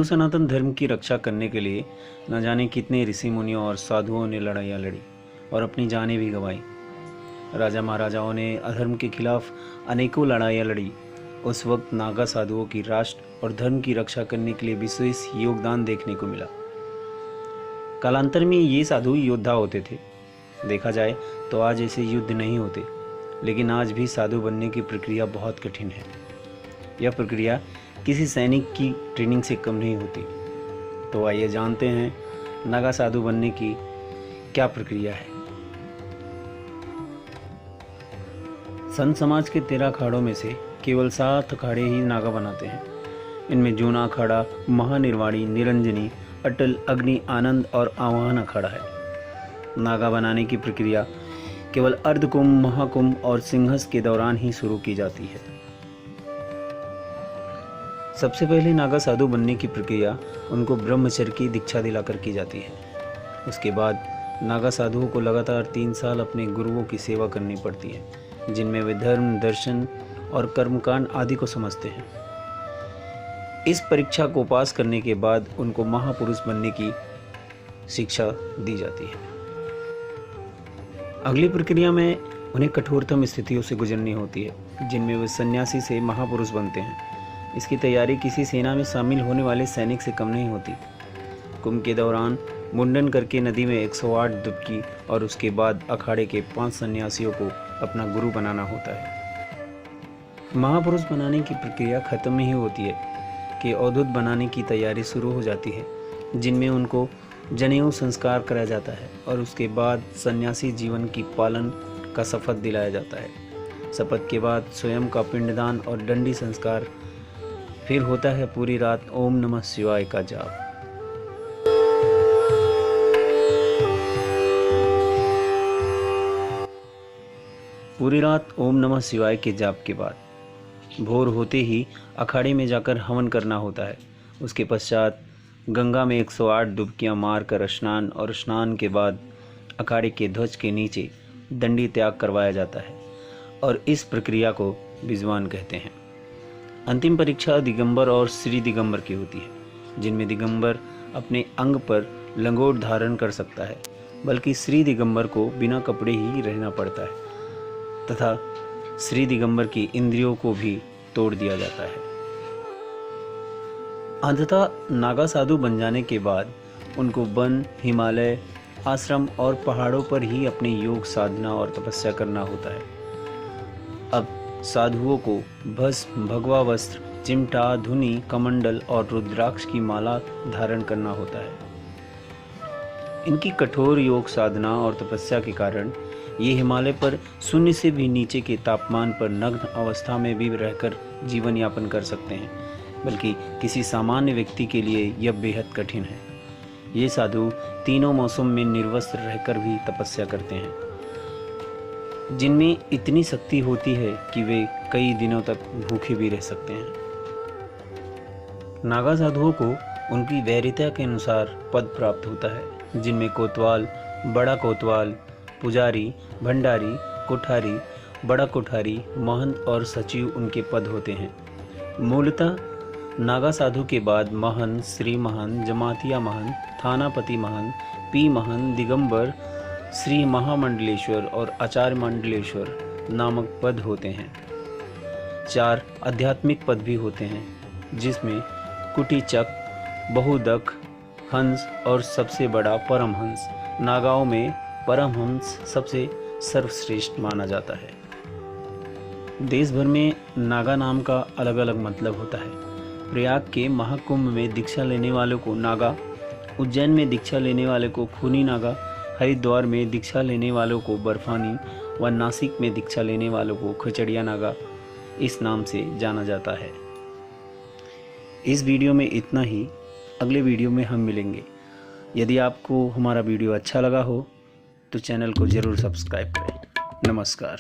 हिंदू सनातन धर्म की रक्षा करने के लिए न जाने कितने ऋषि मुनियों और साधुओं ने लड़ाइयाँ लड़ी और अपनी जानें भी गंवाई। राजा महाराजाओं ने अधर्म के खिलाफ अनेकों लड़ाइयाँ लड़ी। उस वक्त नागा साधुओं की राष्ट्र और धर्म की रक्षा करने के लिए विशेष योगदान देखने को मिला। कालांतर में ये साधु योद्धा होते थे। देखा जाए तो आज ऐसे युद्ध नहीं होते, लेकिन आज भी साधु बनने की प्रक्रिया बहुत कठिन है। यह प्रक्रिया किसी सैनिक की ट्रेनिंग से कम नहीं होती। तो आइए जानते हैं नागा साधु बनने की क्या प्रक्रिया है। संत समाज के 13 अखाड़ों में से केवल 7 अखाड़े ही नागा बनाते हैं। इनमें जूना अखाड़ा, महानिर्वाणी, निरंजनी, अटल, अग्नि, आनंद और आवाहन अखाड़ा है। नागा बनाने की प्रक्रिया केवल अर्धकुंभ, महाकुंभ और सिंहस्थ के दौरान ही शुरू की जाती है। सबसे पहले नागा साधु बनने की प्रक्रिया उनको ब्रह्मचर्य की दीक्षा दिलाकर की जाती है। उसके बाद नागा साधुओं को लगातार 3 साल अपने गुरुओं की सेवा करनी पड़ती है, जिनमें वे धर्म, दर्शन और कर्मकांड आदि को समझते हैं। इस परीक्षा को पास करने के बाद उनको महापुरुष बनने की शिक्षा दी जाती है। अगली प्रक्रिया में उन्हें कठोरतम स्थितियों से गुजरनी होती है, जिनमें वे सन्यासी से महापुरुष बनते हैं। इसकी तैयारी किसी सेना में शामिल होने वाले सैनिक से कम नहीं होती। कुंभ के दौरान मुंडन करके नदी में 108 डुबकी और उसके बाद अखाड़े के 5 सन्यासियों को अपना गुरु बनाना होता है। महापुरुष बनाने की प्रक्रिया खत्म नहीं होती है कि अवधूत बनाने की तैयारी शुरू हो जाती है, जिनमें उनको जनेऊ संस्कार कराया जाता है और उसके बाद सन्यासी जीवन की पालन का शपथ दिलाया जाता है। शपथ के बाद स्वयं का पिंडदान और दंडी संस्कार। फिर होता है पूरी रात ओम नमः शिवाय का जाप। पूरी रात ओम नमः शिवाय के जाप के बाद भोर होते ही अखाड़े में जाकर हवन करना होता है। उसके पश्चात गंगा में 108 डुबकियां मारकर स्नान और स्नान के बाद अखाड़े के ध्वज के नीचे दंडी त्याग करवाया जाता है और इस प्रक्रिया को बिजवान कहते हैं। अंतिम परीक्षा दिगंबर और श्री दिगंबर की होती है, जिनमें दिगंबर अपने अंग पर लंगोट धारण कर सकता है, बल्कि श्री दिगंबर को बिना कपड़े ही रहना पड़ता है तथा श्री दिगंबर की इंद्रियों को भी तोड़ दिया जाता है। अंततः नागा साधु बन जाने के बाद उनको वन, हिमालय, आश्रम और पहाड़ों पर ही अपनी योग साधना और तपस्या करना होता है। अब साधुओं को भस्म, भगवा वस्त्र, चिमटा, धुनी, कमंडल और रुद्राक्ष की माला धारण करना होता है। इनकी कठोर योग साधना और तपस्या के कारण ये हिमालय पर शून्य से भी नीचे के तापमान पर नग्न अवस्था में भी रहकर जीवन यापन कर सकते हैं, बल्कि किसी सामान्य व्यक्ति के लिए यह बेहद कठिन है। ये साधु तीनों मौसम में निर्वस्त्र रहकर भी तपस्या करते हैं, जिनमें इतनी शक्ति होती है कि वे कई दिनों तक भूखे भी रह सकते हैं। नागा साधुओं को उनकी वैरिता के अनुसार पद प्राप्त होता है, जिनमें कोतवाल, बड़ा कोतवाल, पुजारी, भंडारी, कोठारी, बड़ा कोठारी, महंत और सचिव उनके पद होते हैं। मूलतः नागा साधु के बाद महंत, श्री महंत, जमातिया महंत, थानापति महंत, पी महंत, दिगंबर, श्री महामंडलेश्वर और आचार्य मंडलेश्वर नामक पद होते हैं। 4 आध्यात्मिक पद भी होते हैं, जिसमें कुटीचक, बहुदक, हंस और सबसे बड़ा परमहंस। नागाओं में परमहंस सबसे सर्वश्रेष्ठ माना जाता है। देश भर में नागा नाम का अलग अलग मतलब होता है। प्रयाग के महाकुंभ में दीक्षा लेने वालों को नागा, उज्जैन में दीक्षा लेने वाले को खूनी नागा, हरिद्वार में दीक्षा लेने वालों को बर्फानी व नासिक में दीक्षा लेने वालों को खचड़िया नागा इस नाम से जाना जाता है। इस वीडियो में इतना ही। अगले वीडियो में हम मिलेंगे। यदि आपको हमारा वीडियो अच्छा लगा हो तो चैनल को ज़रूर सब्सक्राइब करें। नमस्कार।